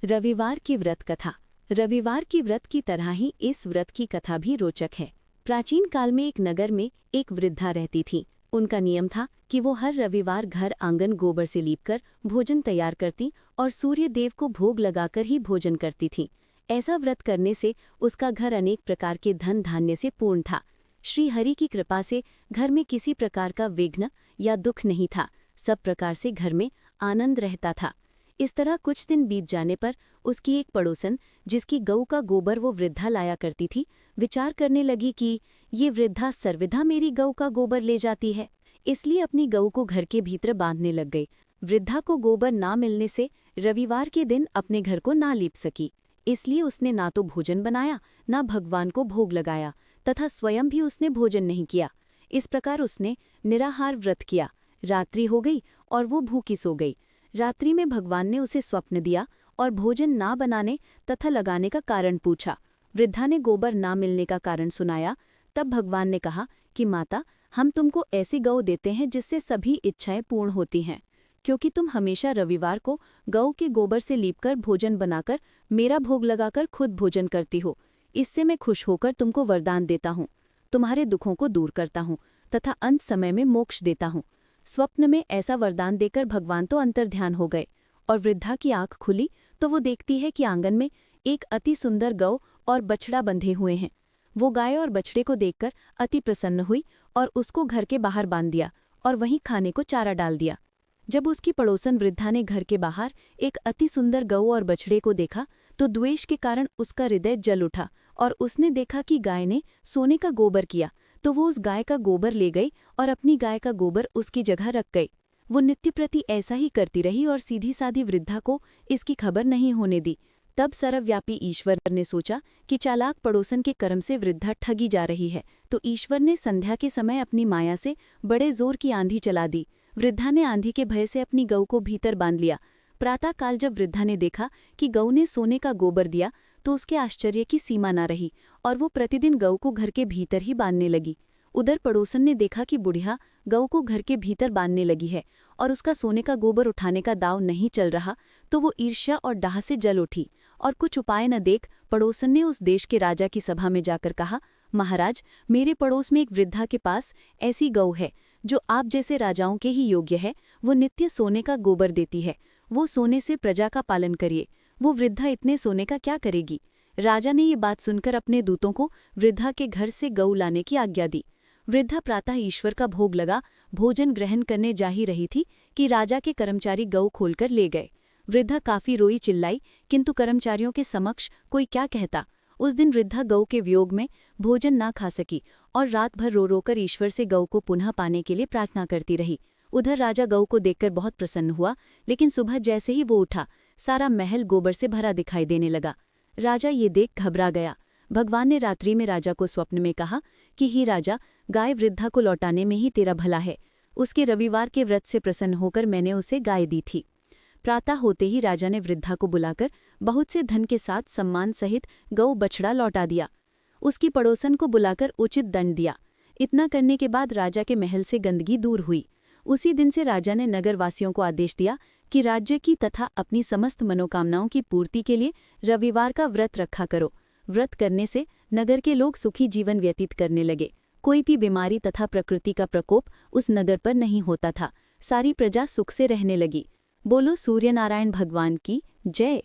रविवार की व्रत कथा। रविवार की व्रत की तरह ही इस व्रत की कथा भी रोचक है। प्राचीन काल में एक नगर में एक वृद्धा रहती थी। उनका नियम था कि वो हर रविवार घर आंगन गोबर से लीपकर भोजन तैयार करती और सूर्य देव को भोग लगाकर ही भोजन करती थी। ऐसा व्रत करने से उसका घर अनेक प्रकार के धन धान्य से पूर्ण था। श्री हरि की कृपा से घर में किसी प्रकार का विघ्न या दुख नहीं था। सब प्रकार से घर में आनंद रहता था। इस तरह कुछ दिन बीत जाने पर उसकी एक पड़ोसन, जिसकी गऊ का गोबर वो वृद्धा लाया करती थी, विचार करने लगी कि ये वृद्धा सर्वदा मेरी गऊ का गोबर ले जाती है, इसलिए अपनी गऊ को घर के भीतर बांधने लग गई। वृद्धा को गोबर ना मिलने से रविवार के दिन अपने घर को ना लीप सकी, इसलिए उसने ना तो भोजन बनाया, ना भगवान को भोग लगाया तथा स्वयं भी उसने भोजन नहीं किया। इस प्रकार उसने निराहार व्रत किया। रात्रि हो गई और वो भूखी सो गई। रात्रि में भगवान ने उसे स्वप्न दिया और भोजन ना बनाने तथा लगाने का कारण पूछा। वृद्धा ने गोबर ना मिलने का कारण सुनाया। तब भगवान ने कहा कि माता, हम तुमको ऐसी गौ देते हैं जिससे सभी इच्छाएं पूर्ण होती हैं, क्योंकि तुम हमेशा रविवार को गौ के गोबर से लीपकर भोजन बनाकर मेरा भोग लगाकर खुद भोजन करती हो। इससे मैं खुश होकर तुमको वरदान देता हूँ, तुम्हारे दुखों को दूर करता हूँ तथा अंत समय में मोक्ष देता हूँ। स्वप्न में ऐसा वरदान देकर भगवान तो अंतर्ध्यान हो गए और वृद्धा की आंख खुली तो वो देखती है कि आंगन में एक अति सुंदर गौ और बछड़ा बंधे हुए हैं। वो गाय और बछड़े को देखकर अति प्रसन्न हुई और उसको घर के बाहर बांध दिया और वहीं खाने को चारा डाल दिया। जब उसकी पड़ोसन वृद्धा ने घर के बाहर एक अति सुंदर गौ और बछड़े को देखा तो द्वेष के कारण उसका हृदय जल उठा और उसने देखा कि गाय ने सोने का गोबर किया, तो वो उस गाय का गोबर ले गई और अपनी गाय का गोबर उसकी जगह रख गई। वो नित्य प्रति ऐसा ही करती रही और सीधी साधी वृद्धा को इसकी खबर नहीं होने दी। तब सर्वव्यापी ईश्वर ने सोचा कि चालाक पड़ोसन के कर्म से वृद्धा ठगी जा रही है, तो ईश्वर ने संध्या के समय अपनी माया से बड़े जोर की आंधी चला दी। वृद्धा ने आंधी के भय से अपनी गऊ को भीतर बांध लिया। प्रातःकाल जब वृद्धा ने देखा कि गऊ ने सोने का गोबर दिया तो उसके आश्चर्य की सीमा न रही और वो प्रतिदिन गऊ को घर के भीतर ही बांधने लगी। उधर पड़ोसन ने देखा कि बुढ़िया गऊ को घर के भीतर बांधने लगी है और उसका सोने का गोबर उठाने का दाव नहीं चल रहा, तो वो ईर्ष्या और डाह से जल उठी और कुछ उपाय न देख पड़ोसन ने उस देश के राजा की सभा में जाकर कहा, महाराज, मेरे पड़ोस में एक वृद्धा के पास ऐसी गऊ है जो आप जैसे राजाओं के ही योग्य है। वो नित्य सोने का गोबर देती है, वो सोने से प्रजा का पालन करिए। वो वृद्धा इतने सोने का क्या करेगी? राजा ने ये बात सुनकर अपने दूतों को वृद्धा के घर से गऊ लाने की आज्ञा दी। वृद्धा प्रातः ईश्वर का भोग लगा भोजन ग्रहण करने जा ही रही थी कि राजा के कर्मचारी गऊ खोलकर ले गए। वृद्धा काफी रोई चिल्लाई, किंतु कर्मचारियों के समक्ष कोई क्या कहता। उस दिन वृद्धा गऊ के वियोग में भोजन ना खा सकी और रात भर रो रोकर ईश्वर से गऊ को पुनः पाने के लिए प्रार्थना करती रही। उधर राजा गऊ को देखकर बहुत प्रसन्न हुआ, लेकिन सुबह जैसे ही वो उठा, सारा महल गोबर से भरा दिखाई देने लगा। राजा ये देख घबरा गया। भगवान ने रात्रि में राजा को स्वप्न में कहा कि ही राजा, गाय वृद्धा को लौटाने में ही तेरा भला है। उसके रविवार के व्रत से प्रसन्न होकर मैंने उसे गाय दी थी। प्रातः होते ही राजा ने वृद्धा को बुलाकर बहुत से धन के साथ सम्मान सहित गऊ बछड़ा लौटा दिया। उसकी पड़ोसन को बुलाकर उचित दंड दिया। इतना करने के बाद राजा के महल से गंदगी दूर हुई। उसी दिन से राजा ने नगरवासियों को आदेश दिया कि राज्य की तथा अपनी समस्त मनोकामनाओं की पूर्ति के लिए रविवार का व्रत रखा करो। व्रत करने से नगर के लोग सुखी जीवन व्यतीत करने लगे। कोई भी बीमारी तथा प्रकृति का प्रकोप उस नगर पर नहीं होता था। सारी प्रजा सुख से रहने लगी। बोलो सूर्य नारायण भगवान की जय।